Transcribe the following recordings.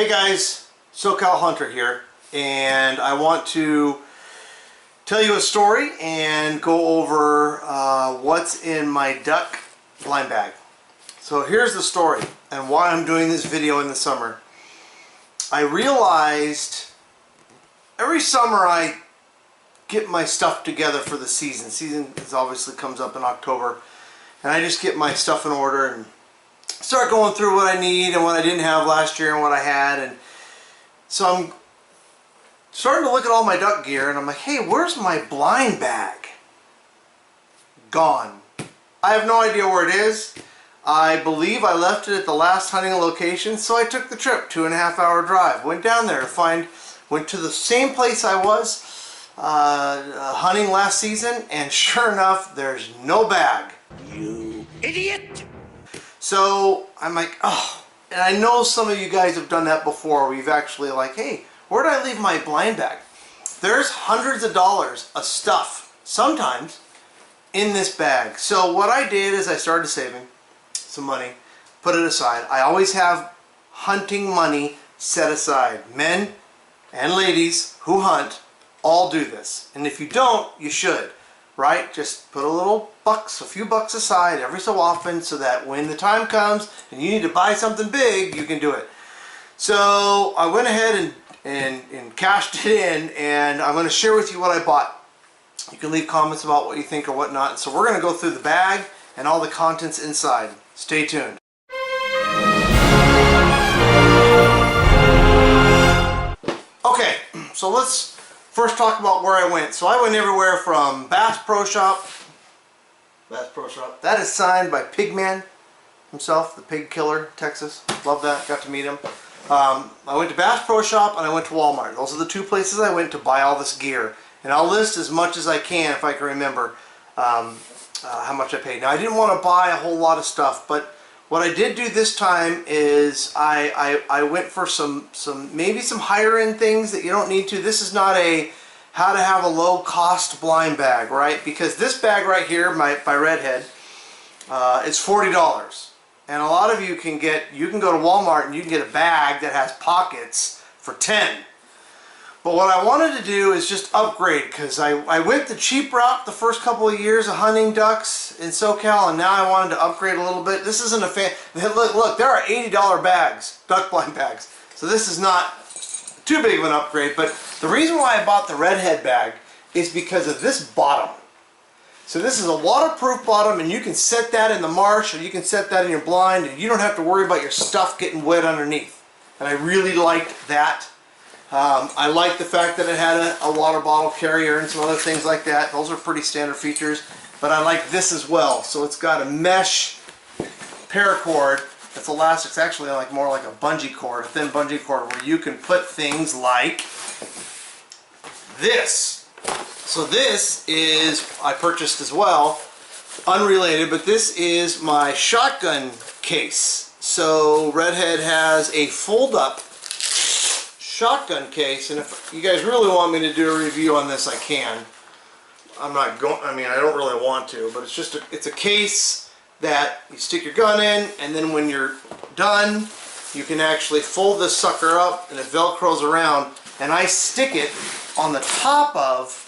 Hey guys, SoCal Hunter here, and I want to tell you a story and go over what's in my duck blind bag. So here's the story and why I'm doing this video in the summer. I realized every summer I get my stuff together for the season. Season obviously comes up in October, and I just get my stuff in order and start going through what I need and what I didn't have last year and what I had. And so I'm starting to look at all my duck gear and I'm like, hey, where's my blind bag? Gone. I have no idea where it is. I believe I left it at the last hunting location, so I took the trip, 2.5 hour drive. Went down there to went to the same place I was hunting last season, and sure enough, there's no bag. You idiot! So I'm like, oh, and I know some of you guys have done that before. We've actually like, hey, where did I leave my blind bag? There's hundreds of dollars of stuff, sometimes, in this bag. So what I did is I started saving some money, put it aside. I always have hunting money set aside. Men and ladies who hunt all do this. And if you don't, you should. Right? Just put a few bucks aside every so often so that when the time comes and you need to buy something big, you can do it. So I went ahead and cashed it in, and I'm going to share with you what I bought. You can leave comments about what you think or whatnot. So we're going to go through the bag and all the contents inside. Stay tuned. Okay, so let's first talk about where I went. So I went everywhere from Bass Pro Shop. That is signed by Pigman himself, the pig killer, Texas. Love that. Got to meet him. I went to Bass Pro Shop and I went to Walmart. Those are the two places I went to buy all this gear. And I'll list as much as I can if I can remember how much I paid. Now I didn't want to buy a whole lot of stuff, but what I did do this time is I went for maybe some higher end things that you don't need to. This is not a how to have a low cost blind bag, right? Because this bag right here by Redhead is $40. And a lot of you can go to Walmart and you can get a bag that has pockets for $10. But what I wanted to do is just upgrade, because I went the cheap route the first couple of years of hunting ducks in SoCal, and now I wanted to upgrade a little bit. This isn't a fan. Look, there are $80 bags, duck blind bags. So this is not too big of an upgrade, but the reason why I bought the Redhead bag is because of this bottom. So this is a waterproof bottom, and you can set that in the marsh, or you can set that in your blind, and you don't have to worry about your stuff getting wet underneath. And I really liked that. I like the fact that it had a water bottle carrier and some other things like that. Those are pretty standard features. But I like this as well. So it's got a mesh paracord that's elastic. It's actually more like a bungee cord, a thin bungee cord, where you can put things like this. So this is, I purchased as well, unrelated, but this is my shotgun case. So Redhead has a fold-up shotgun case, and if you guys really want me to do a review on this, I can. I'm not going, I don't really want to, but it's a case that you stick your gun in, and then when you're done, you can actually fold this sucker up and it velcros around, and I stick it on the top of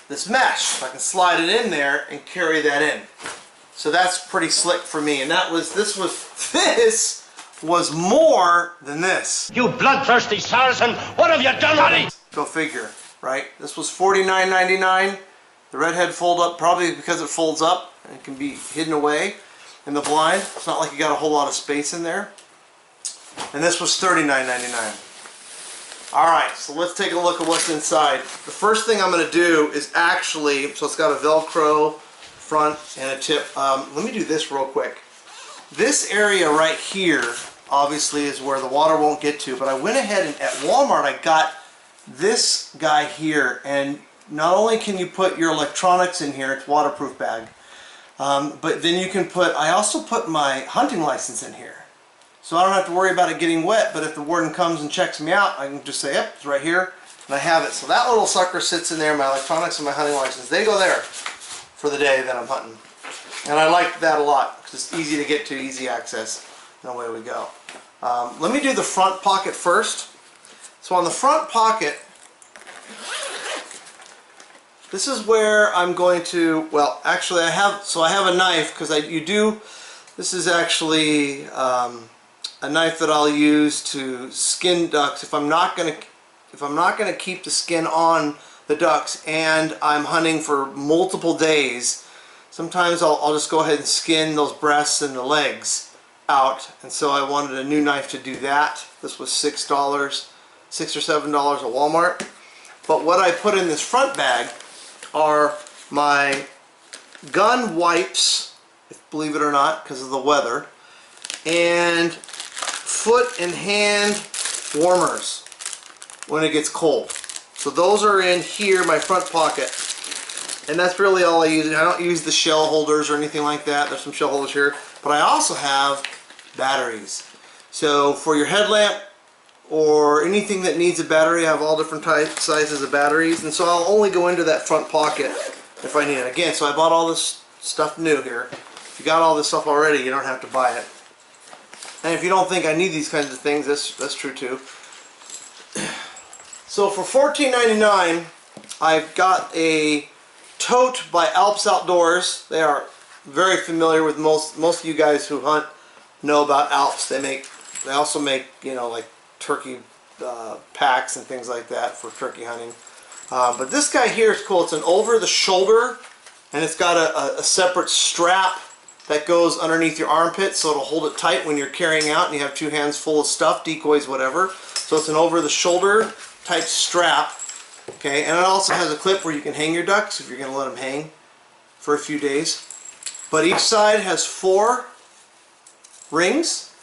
this mesh. So I can slide it in there and carry that in. So that's pretty slick for me, and this was more than this. You bloodthirsty Saracen! What have you done, honey? Go figure, right? This was $49.99. The Redhead fold up, probably because it folds up and it can be hidden away in the blind. It's not like you got a whole lot of space in there. And this was $39.99. Alright, so let's take a look at what's inside. The first thing I'm going to do is actually, so it's got a Velcro front and a tip. Let me do this real quick. This area right here obviously is where the water won't get to, but I went ahead and at Walmart I got this guy here, and not only can you put your electronics in here, it's a waterproof bag, but then you can I also put my hunting license in here. So I don't have to worry about it getting wet, but if the warden comes and checks me out, I can just say, yep, it's right here, and I have it. So that little sucker sits in there, my electronics and my hunting license, they go there for the day that I'm hunting. And I like that a lot, because it's easy to get to, easy access, and away we go. Let me do the front pocket first. So on the front pocket, this is where I'm going to, well, actually I have a knife, because this is actually a knife that I'll use to skin ducks if I'm not going to keep the skin on the ducks and I'm hunting for multiple days. Sometimes I'll just go ahead and skin those breasts and the legs out, and so I wanted a new knife to do that. This was $6 or $7 at Walmart. But what I put in this front bag are my gun wipes, believe it or not, because of the weather, and foot and hand warmers when it gets cold. So those are in here, my front pocket, and that's really all I use. I don't use the shell holders or anything like that. There's some shell holders here, but I also have batteries. So for your headlamp or anything that needs a battery, I have all different sizes of batteries, and so I'll only go into that front pocket if I need it. Again, so I bought all this stuff new here. If you got all this stuff already, you don't have to buy it. And if you don't think I need these kinds of things, that's true too. So for $14.99, I've got a Tote by Alps Outdoors. They are very familiar with most of you guys who hunt know about Alps. They also make, you know, like turkey packs and things like that for turkey hunting. But this guy here is cool. It's an over the shoulder, and it's got a separate strap that goes underneath your armpit, so it'll hold it tight when you're carrying out and you have two hands full of stuff, decoys, whatever. So it's an over the shoulder type strap. Okay, and it also has a clip where you can hang your ducks if you're going to let them hang for a few days. But each side has 4 rings.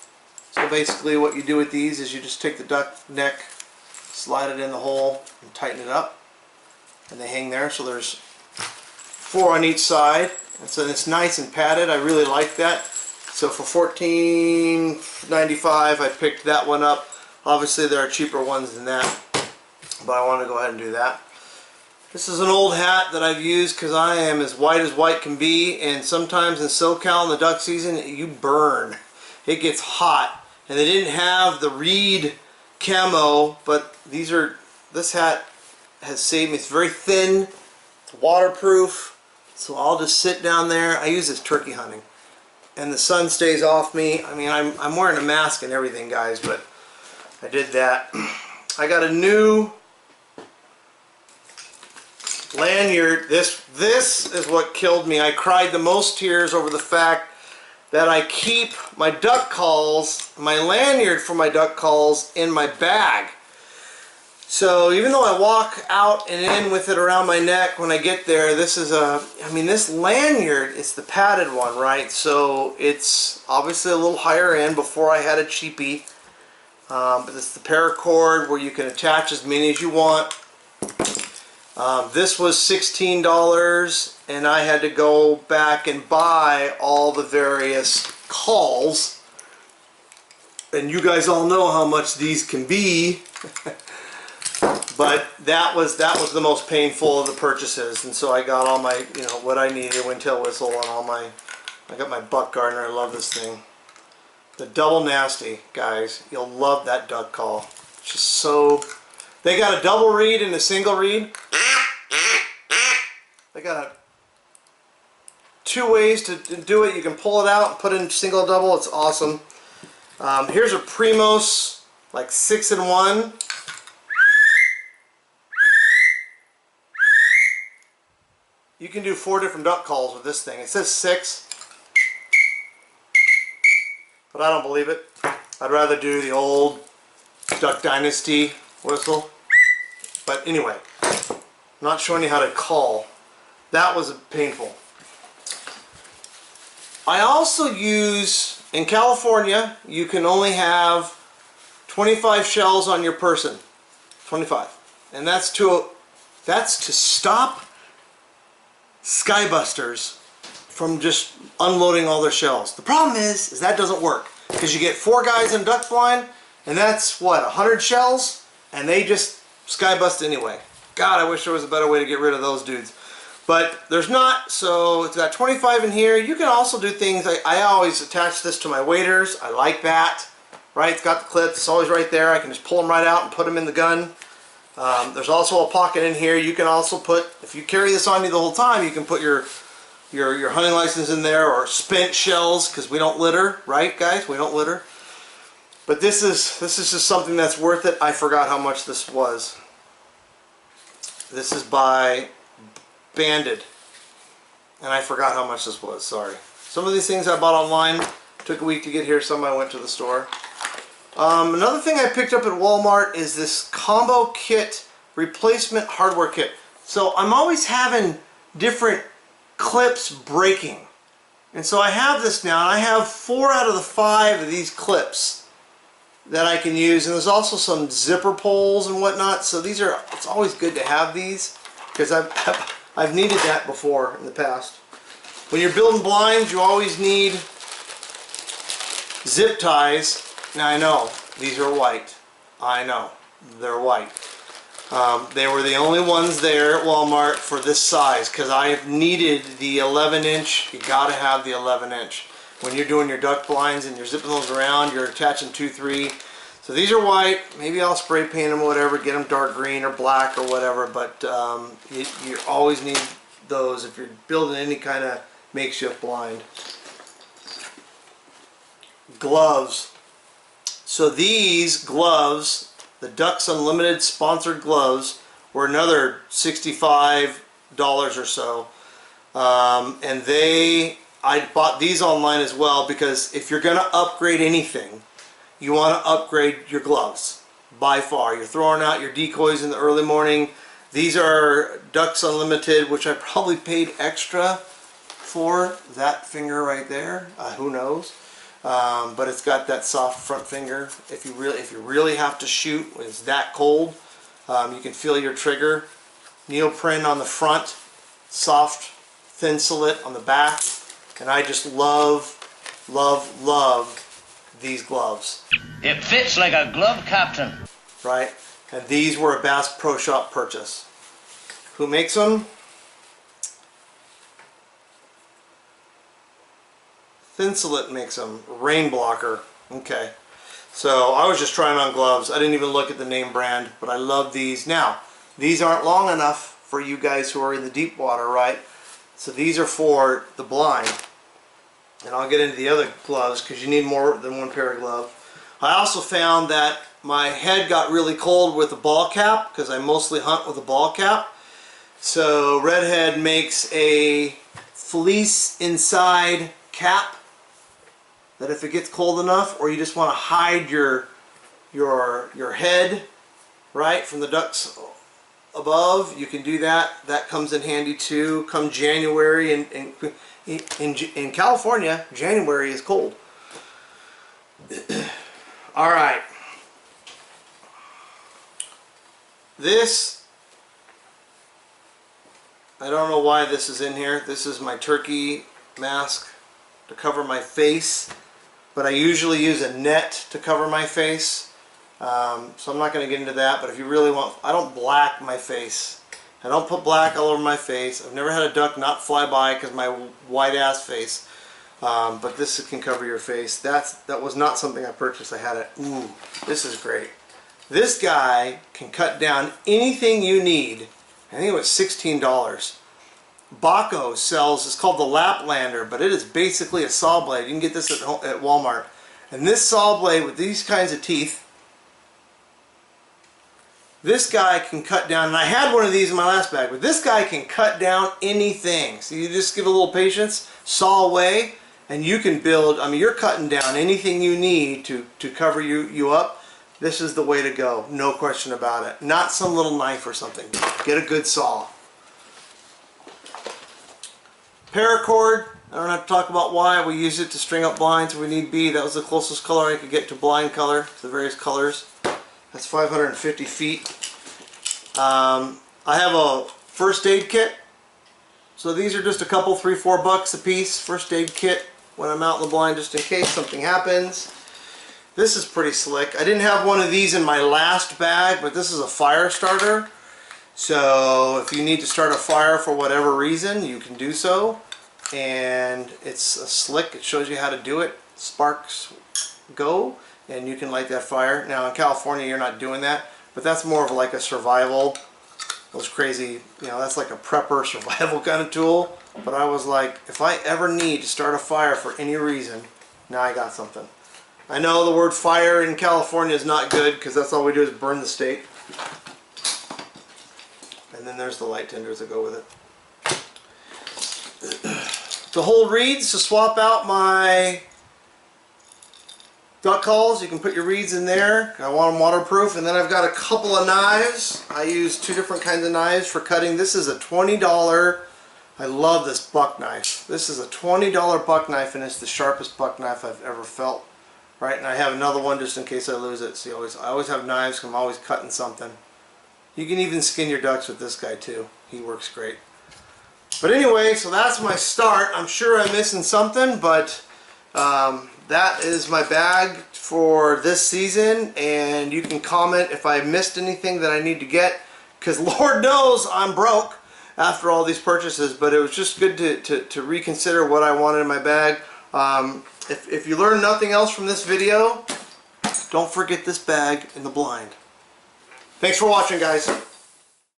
So basically what you do with these is you just take the duck neck, slide it in the hole, and tighten it up. And they hang there. So there's 4 on each side. And so it's nice and padded. I really like that. So for $14.95 I picked that one up. Obviously there are cheaper ones than that, but I want to go ahead and do that. This is an old hat that I've used because I am as white can be, and sometimes in SoCal in the duck season you burn. It gets hot, and they didn't have the reed camo, but this hat has saved me. It's very thin, it's waterproof, so I'll just sit down there. I use this turkey hunting, and the sun stays off me. I mean, I'm wearing a mask and everything, guys, but I did that. I got a new lanyard. This is what killed me. I cried the most tears over the fact that I keep my duck calls, my lanyard for my duck calls, in my bag. So even though I walk out and in with it around my neck when I get there, this lanyard, it's the padded one, right? So it's obviously a little higher end. Before I had a cheapie. But it's the Paracord where you can attach as many as you want. This was $16, and I had to go back and buy all the various calls. And you guys all know how much these can be. But that was the most painful of the purchases, and so I got all my, you know, what I needed, windtail whistle, and I got my buck gardener. I love this thing. The double nasty, guys. You'll love that duck call. It's just so... They got a double reed and a single reed. They got 2 ways to do it. You can pull it out and put in single, double. It's awesome. Here's a Primos, like 6-in-1. You can do 4 different duck calls with this thing. It says 6. But I don't believe it. I'd rather do the old Duck Dynasty whistle. But anyway, I'm not showing you how to call. That was painful. I also use, in California, you can only have 25 shells on your person. 25. And that's to stop skybusters from just unloading all their shells. The problem is that doesn't work, because you get 4 guys in duck blind, and that's what, 100 shells, and they just skybust anyway. God, I wish there was a better way to get rid of those dudes, but there's not. So it's got 25 in here. You can also do things like, I always attach this to my waders. I like that. right? It's got the clips. It's always right there. I can just pull them right out and put them in the gun. There's also a pocket in here. You can also put, if you carry this on you the whole time, you can put your hunting license in there, or spent shells, because we don't litter, right, guys? We don't litter. But this is just something that's worth it. I forgot how much this was. This is by Banded, and I forgot how much this was. Sorry. Some of these things I bought online. Took a week to get here. Some I went to the store. Another thing I picked up at Walmart is this combo kit replacement hardware kit. So I'm always having different clips breaking, and so I have this now, and I have 4 out of the 5 of these clips that I can use, and there's also some zipper pulls and whatnot. So these are, it's always good to have these, because I've needed that before in the past. When you're building blinds, you always need zip ties. Now I know these are white. I know they're white. They were the only ones there at Walmart for this size, because I have needed the 11-inch. You gotta have the 11-inch. When you're doing your duck blinds and you're zipping those around, you're attaching 2-3. So these are white. Maybe I'll spray paint them or whatever, get them dark green or black or whatever, but you always need those if you're building any kind of makeshift blind. Gloves. So these gloves, the Ducks Unlimited sponsored gloves, were another $65 or so. And I bought these online as well, because if you're going to upgrade anything, you want to upgrade your gloves by far. You're throwing out your decoys in the early morning. These are Ducks Unlimited, which I probably paid extra for that finger right there. Who knows? But it's got that soft front finger. If you really have to shoot when it's that cold, you can feel your trigger. Neoprene on the front, soft, thin slit on the back, and I just love these gloves. It fits like a glove, Captain. Right, and these were a Bass Pro Shop purchase. Who makes them? Thin Slit makes them. Rain Blocker. Okay. So I was just trying on gloves. I didn't even look at the name brand, but I love these. Now, these aren't long enough for you guys who are in the deep water, right? So these are for the blind. And I'll get into the other gloves because you need more than one pair of gloves. I also found that my head got really cold with the ball cap, because I mostly hunt with a ball cap. So Redhead makes a fleece inside cap that if it gets cold enough, or you just want to hide your head, right, from the ducks above, you can do that. That comes in handy too. Come January, in California, January is cold. All right. This, I don't know why this is in here. This is my turkey mask to cover my face, but I usually use a net to cover my face. So I'm not going to get into that, but if you really want, I don't black my face. I don't put black all over my face. I've never had a duck not fly by because my white ass face. But this can cover your face. That was not something I purchased. I had it. Ooh, this is great. This guy can cut down anything you need. I think it was $16. Baco sells, it's called the Laplander, but it is basically a saw blade. You can get this at Walmart. And this saw blade with these kinds of teeth, this guy can cut down, and I had one of these in my last bag, but this guy can cut down anything. So you just give a little patience, saw away, and you can build, I mean, you're cutting down anything you need to cover you up. This is the way to go, no question about it. Not some little knife or something. Get a good saw. Paracord, I don't have to talk about why. We use it to string up blinds if we need be. That was the closest color I could get to blind color, the various colors. That's 550 feet. I have a first aid kit. So these are just a couple, $3-4 a piece. First aid kit when I'm out in the blind, just in case something happens. This is pretty slick. I didn't have one of these in my last bag, but this is a fire starter. So if you need to start a fire for whatever reason, you can do so. And it's a slick. It shows you how to do it. Sparks go. and you can light that fire. Now in California you're not doing that, but that's more of like a survival, those crazy, you know, that's like a prepper survival kind of tool. But I was like, if I ever need to start a fire for any reason, now I got something. I know the word fire in California is not good because that's all we do is burn the state. And then there's the light tenders that go with it. To hold reeds, to swap out my duck calls, you can put your reeds in there. I want them waterproof. And then I've got a couple of knives. I use two different kinds of knives for cutting. This is a $20, I love this buck knife. This is a $20 buck knife, and it's the sharpest buck knife I've ever felt. Right, and I have another one just in case I lose it. See, I always have knives because I'm always cutting something. You can even skin your ducks with this guy too. He works great. But anyway, so that's my start. I'm sure I'm missing something, but that is my bag for this season. And you can comment if I missed anything that I need to get, because Lord knows I'm broke after all these purchases. But it was just good to reconsider what I wanted in my bag. If you learn nothing else from this video, don't forget this bag in the blind. Thanks for watching, guys.